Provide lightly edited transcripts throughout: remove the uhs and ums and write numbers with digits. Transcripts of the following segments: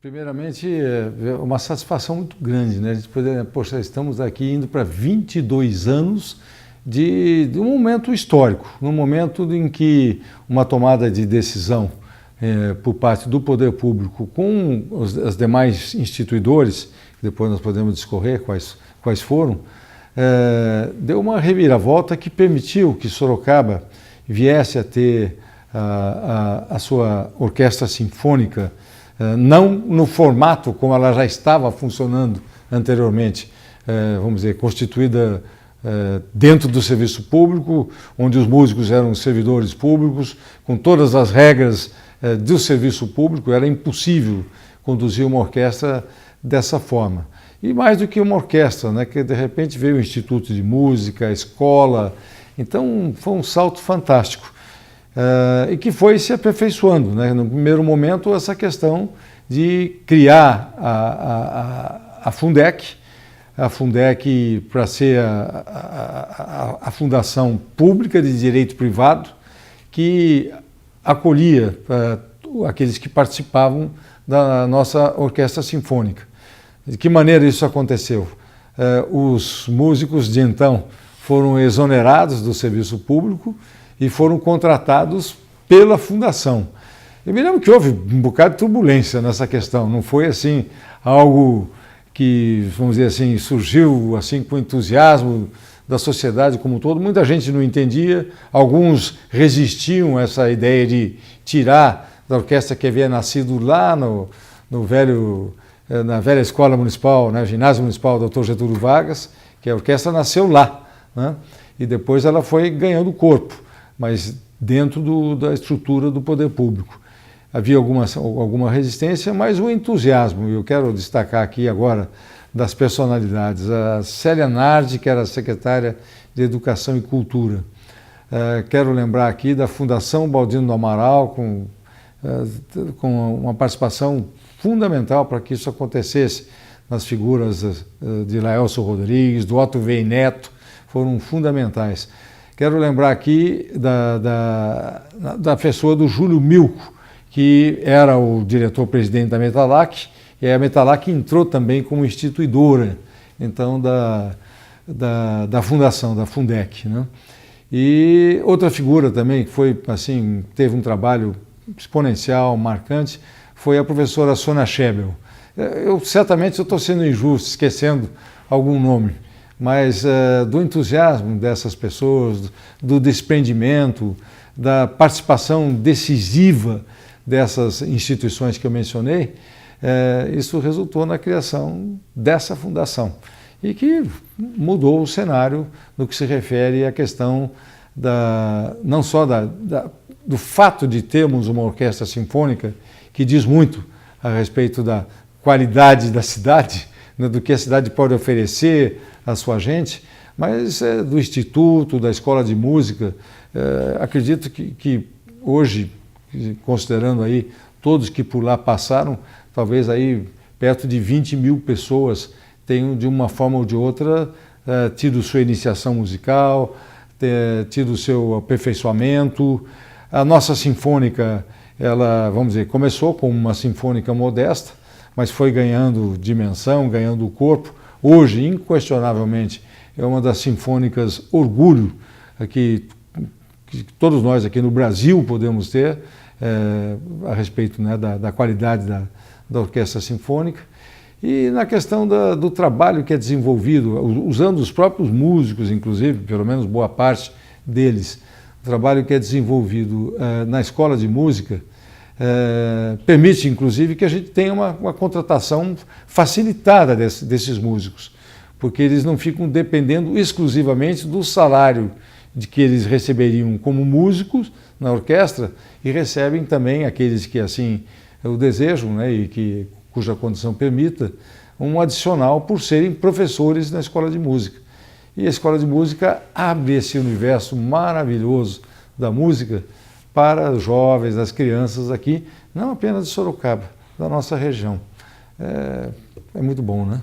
Primeiramente, é uma satisfação muito grande, né? A gente poder, poxa, estamos aqui indo para 22 anos de um momento histórico, num momento em que uma tomada de decisão por parte do poder público com os demais instituidores, depois nós podemos discorrer quais foram, deu uma reviravolta que permitiu que Sorocaba viesse a ter a sua orquestra sinfônica, não no formato como ela já estava funcionando anteriormente, vamos dizer, constituída dentro do serviço público, onde os músicos eram servidores públicos, com todas as regras do serviço público, era impossível conduzir uma orquestra dessa forma. E mais do que uma orquestra, né, que de repente veio o Instituto de Música, a escola, então foi um salto fantástico. E que foi se aperfeiçoando, né? No primeiro momento, essa questão de criar a Fundec para ser a fundação pública de direito privado que acolhia aqueles que participavam da nossa orquestra sinfônica. De que maneira isso aconteceu? Os músicos de então foram exonerados do serviço público e foram contratados pela fundação. Eu me lembro que houve um bocado de turbulência nessa questão, não foi assim algo que, vamos dizer assim, surgiu assim com entusiasmo da sociedade como um todo. Muita gente não entendia, alguns resistiam a essa ideia de tirar da orquestra que havia nascido lá na velha escola municipal, né, ginásio municipal Dr. Getúlio Vargas, que a orquestra nasceu lá, né, e depois ela foi ganhando corpo, mas dentro da estrutura do poder público. Havia alguma resistência, mas o entusiasmo, eu quero destacar aqui agora das personalidades. A Célia Nardi, que era secretária de Educação e Cultura. Quero lembrar aqui da Fundação Baldino do Amaral, com uma participação fundamental para que isso acontecesse, nas figuras de Laelso Rodrigues, do Otto Vei Neto, foram fundamentais. Quero lembrar aqui da pessoa do Júlio Milco, que era o diretor-presidente da Metalac, e a Metalac entrou também como instituidora, então, da fundação, da Fundec, né? E outra figura também que foi, assim, teve um trabalho exponencial, marcante, foi a professora Sônia Schebel. Certamente eu estou sendo injusto, esquecendo algum nome, mas do entusiasmo dessas pessoas, do desprendimento, da participação decisiva dessas instituições que eu mencionei, isso resultou na criação dessa fundação e que mudou o cenário no que se refere à questão não só do fato de termos uma orquestra sinfônica, que diz muito a respeito da qualidade da cidade, né, do que a cidade pode oferecer à sua gente, mas do Instituto, da Escola de Música. Acredito que hoje, considerando aí todos que por lá passaram, talvez aí perto de 20 mil pessoas tenham de uma forma ou de outra tido sua iniciação musical, tido seu aperfeiçoamento. A nossa sinfônica, ela, vamos dizer, começou como uma sinfônica modesta, mas foi ganhando dimensão, ganhando corpo. Hoje, inquestionavelmente, é uma das sinfônicas orgulho que todos nós aqui no Brasil podemos ter a respeito, né, da qualidade da orquestra sinfônica. E na questão do trabalho que é desenvolvido, usando os próprios músicos, inclusive, pelo menos boa parte deles, o trabalho que é desenvolvido na escola de música, permite, inclusive, que a gente tenha uma contratação facilitada desses músicos, porque eles não ficam dependendo exclusivamente do salário de que eles receberiam como músicos na orquestra, e recebem também aqueles que assim o desejam, né, e cuja condição permita, um adicional por serem professores na escola de música. E a escola de música abre esse universo maravilhoso da música para os jovens, as crianças aqui, não apenas de Sorocaba, da nossa região. É muito bom, né?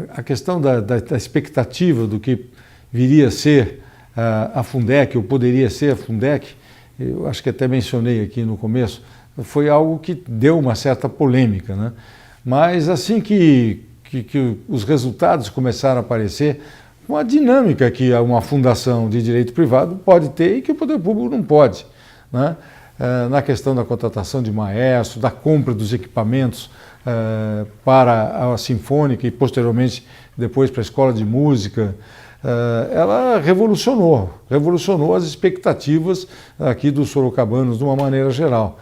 A questão da expectativa do que viria a ser a Fundec, ou poderia ser a Fundec, eu acho que até mencionei aqui no começo, foi algo que deu uma certa polêmica, né? Mas assim que os resultados começaram a aparecer, uma dinâmica que uma fundação de direito privado pode ter e que o poder público não pode, né? Na questão da contratação de maestro, da compra dos equipamentos para a Sinfônica e posteriormente depois para a Escola de Música, ela revolucionou as expectativas aqui dos sorocabanos de uma maneira geral.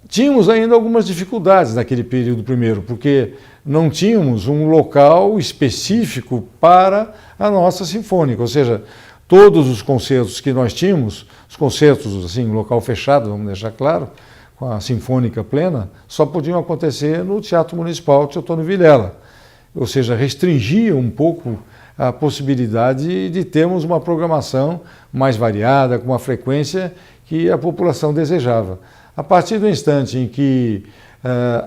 Tínhamos ainda algumas dificuldades naquele período primeiro, porque não tínhamos um local específico para a nossa Sinfônica, ou seja, todos os concertos que nós tínhamos, os concertos assim, local fechado, vamos deixar claro, com a Sinfônica plena, só podiam acontecer no Teatro Municipal Teotônio Vilela, ou seja, restringia um pouco a possibilidade de termos uma programação mais variada, com uma frequência que a população desejava. A partir do instante em que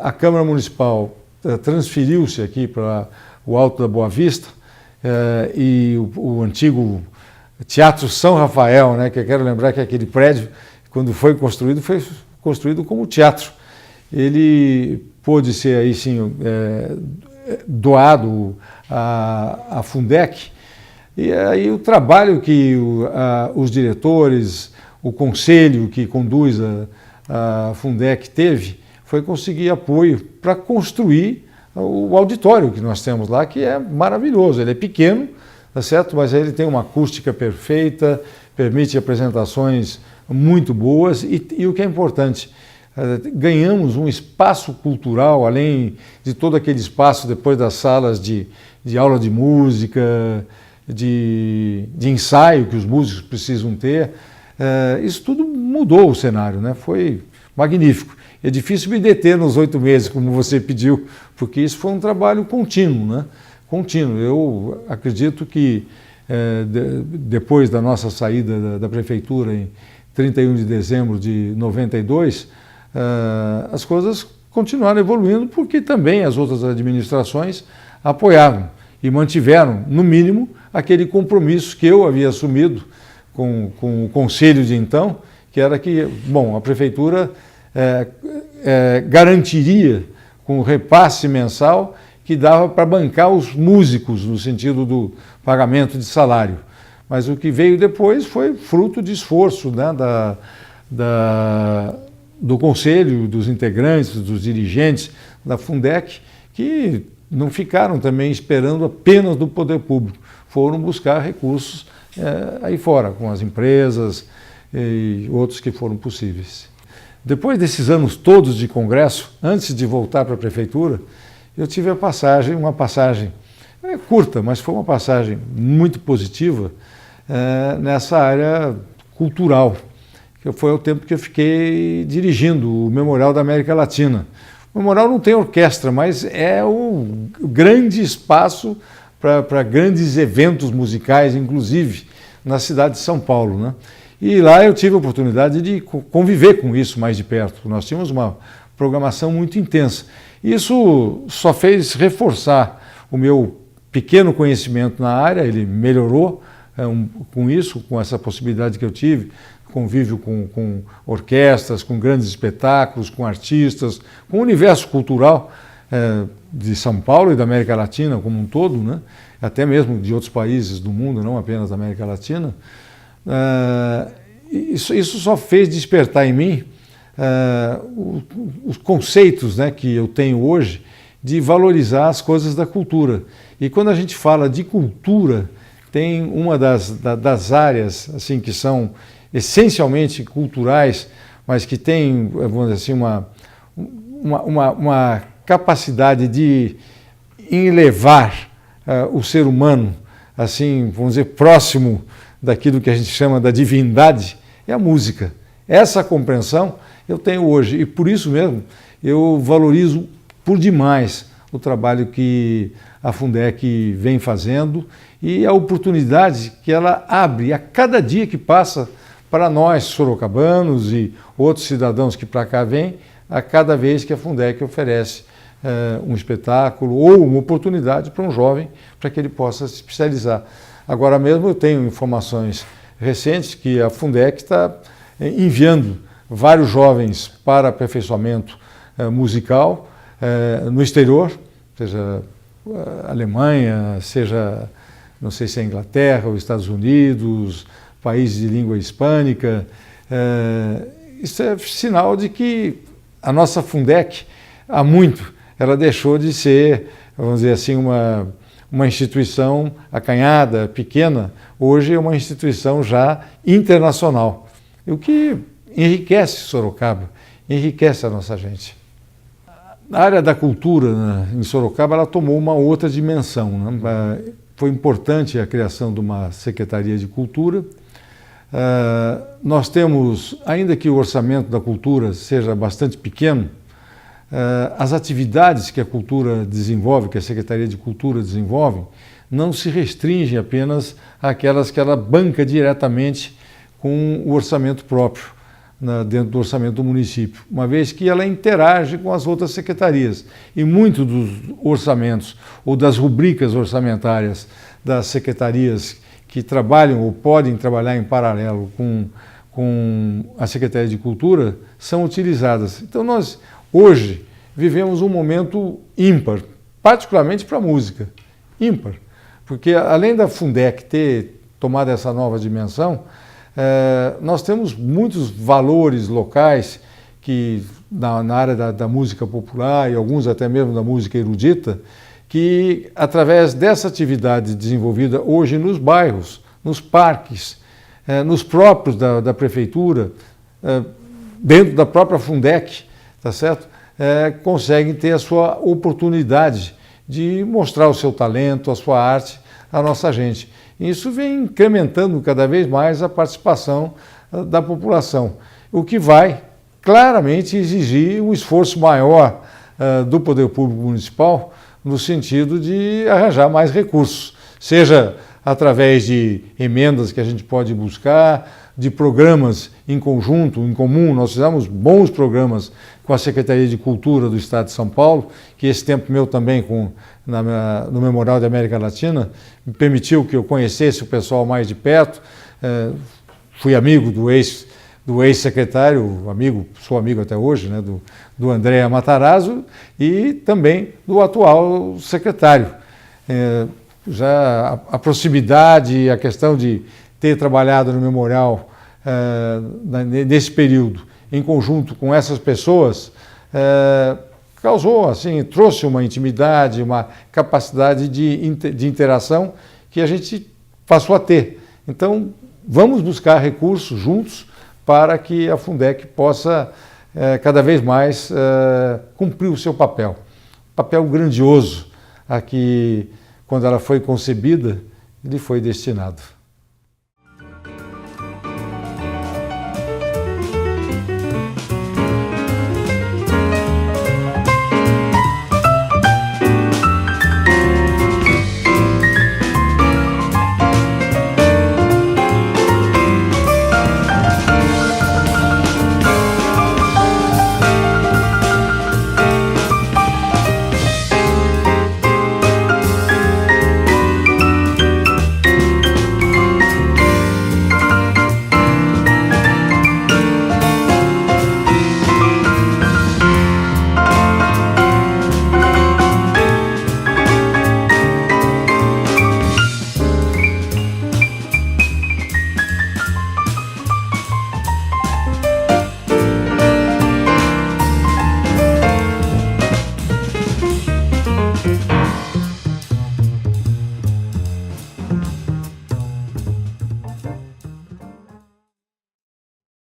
a Câmara Municipal transferiu-se aqui para o Alto da Boa Vista e o antigo Teatro São Rafael, né, que eu quero lembrar que aquele prédio, quando foi construído como teatro. Ele pôde ser aí sim doado à Fundec, e aí o trabalho que os diretores, o conselho que conduz a Fundec teve, foi conseguir apoio para construir o auditório que nós temos lá, que é maravilhoso. Ele é pequeno, tá certo? Mas ele tem uma acústica perfeita, permite apresentações muito boas e o que é importante, ganhamos um espaço cultural, além de todo aquele espaço depois das salas de aula de música, de ensaio que os músicos precisam ter. Isso tudo mudou o cenário, né? Foi magnífico. É difícil me deter nos 8 meses, como você pediu, porque isso foi um trabalho contínuo, né? Contínuo. Eu acredito que depois da nossa saída da prefeitura em 31 de dezembro de 92, as coisas continuaram evoluindo porque também as outras administrações apoiaram e mantiveram, no mínimo, aquele compromisso que eu havia assumido com o conselho de então, que era que, bom, a prefeitura garantiria com o repasse mensal que dava para bancar os músicos no sentido do pagamento de salário. Mas o que veio depois foi fruto de esforço, né, do conselho, dos integrantes, dos dirigentes da Fundec, que não ficaram também esperando apenas do poder público, foram buscar recursos aí fora, com as empresas e outros que foram possíveis. Depois desses anos todos de congresso, antes de voltar para a prefeitura, eu tive uma passagem curta, mas foi uma passagem muito positiva nessa área cultural, que foi o tempo que eu fiquei dirigindo o Memorial da América Latina. O Memorial não tem orquestra, mas é o grande espaço para grandes eventos musicais, inclusive na cidade de São Paulo, né? E lá eu tive a oportunidade de conviver com isso mais de perto. Nós tínhamos uma programação muito intensa. Isso só fez reforçar o meu pequeno conhecimento na área, ele melhorou com isso, com essa possibilidade que eu tive, convívio com orquestras, com grandes espetáculos, com artistas, com o universo cultural de São Paulo e da América Latina como um todo, né? Até mesmo de outros países do mundo, não apenas da América Latina. Isso só fez despertar em mim os conceitos, né, que eu tenho hoje de valorizar as coisas da cultura. E quando a gente fala de cultura, tem uma das áreas assim, que são essencialmente culturais, mas que tem, vamos dizer assim, uma capacidade de elevar o ser humano, assim, vamos dizer, próximo daquilo que a gente chama da divindade, é a música. Essa compreensão eu tenho hoje e por isso mesmo eu valorizo por demais o trabalho que a Fundec vem fazendo e a oportunidade que ela abre a cada dia que passa para nós sorocabanos e outros cidadãos que para cá vêm, a cada vez que a Fundec oferece um espetáculo ou uma oportunidade para um jovem para que ele possa se especializar. Agora mesmo eu tenho informações recentes que a Fundec está enviando vários jovens para aperfeiçoamento musical no exterior, seja Alemanha, seja, não sei se é Inglaterra ou Estados Unidos, países de língua hispânica. Isso é sinal de que a nossa Fundec, há muito, ela deixou de ser, vamos dizer assim, uma instituição acanhada, pequena, hoje é uma instituição já internacional, o que enriquece Sorocaba, enriquece a nossa gente. A área da cultura, né, em Sorocaba, ela tomou uma outra dimensão, né? Foi importante a criação de uma Secretaria de Cultura. Nós temos, ainda que o orçamento da cultura seja bastante pequeno, as atividades que a cultura desenvolve, que a Secretaria de Cultura desenvolve, não se restringem apenas àquelas que ela banca diretamente com o orçamento próprio, dentro do orçamento do município, uma vez que ela interage com as outras secretarias. E muitos dos orçamentos ou das rubricas orçamentárias das secretarias que trabalham ou podem trabalhar em paralelo com a Secretaria de Cultura são utilizadas. Então nós, hoje, vivemos um momento ímpar, particularmente para a música, ímpar, porque além da Fundec ter tomado essa nova dimensão, nós temos muitos valores locais que na área da música popular e alguns até mesmo da música erudita, que através dessa atividade desenvolvida hoje nos bairros, nos parques, nos próprios da prefeitura, dentro da própria Fundec, tá certo? Conseguem ter a sua oportunidade de mostrar o seu talento, a sua arte à nossa gente. E isso vem incrementando cada vez mais a participação da população, o que vai claramente exigir um esforço maior do Poder Público Municipal no sentido de arranjar mais recursos, seja através de emendas que a gente pode buscar, de programas em conjunto, em comum. Nós fizemos bons programas com a Secretaria de Cultura do Estado de São Paulo, que esse tempo meu também no Memorial da América Latina me permitiu que eu conhecesse o pessoal mais de perto. Fui amigo do ex-secretário, sou amigo até hoje, né, do André Matarazzo, e também do atual secretário. Já a proximidade, a questão de ter trabalhado no Memorial nesse período, em conjunto com essas pessoas, causou, assim, trouxe uma intimidade, uma capacidade de interação que a gente passou a ter. Então, vamos buscar recursos juntos para que a Fundec possa cada vez mais cumprir o seu papel grandioso a que, quando ela foi concebida, lhe foi destinado.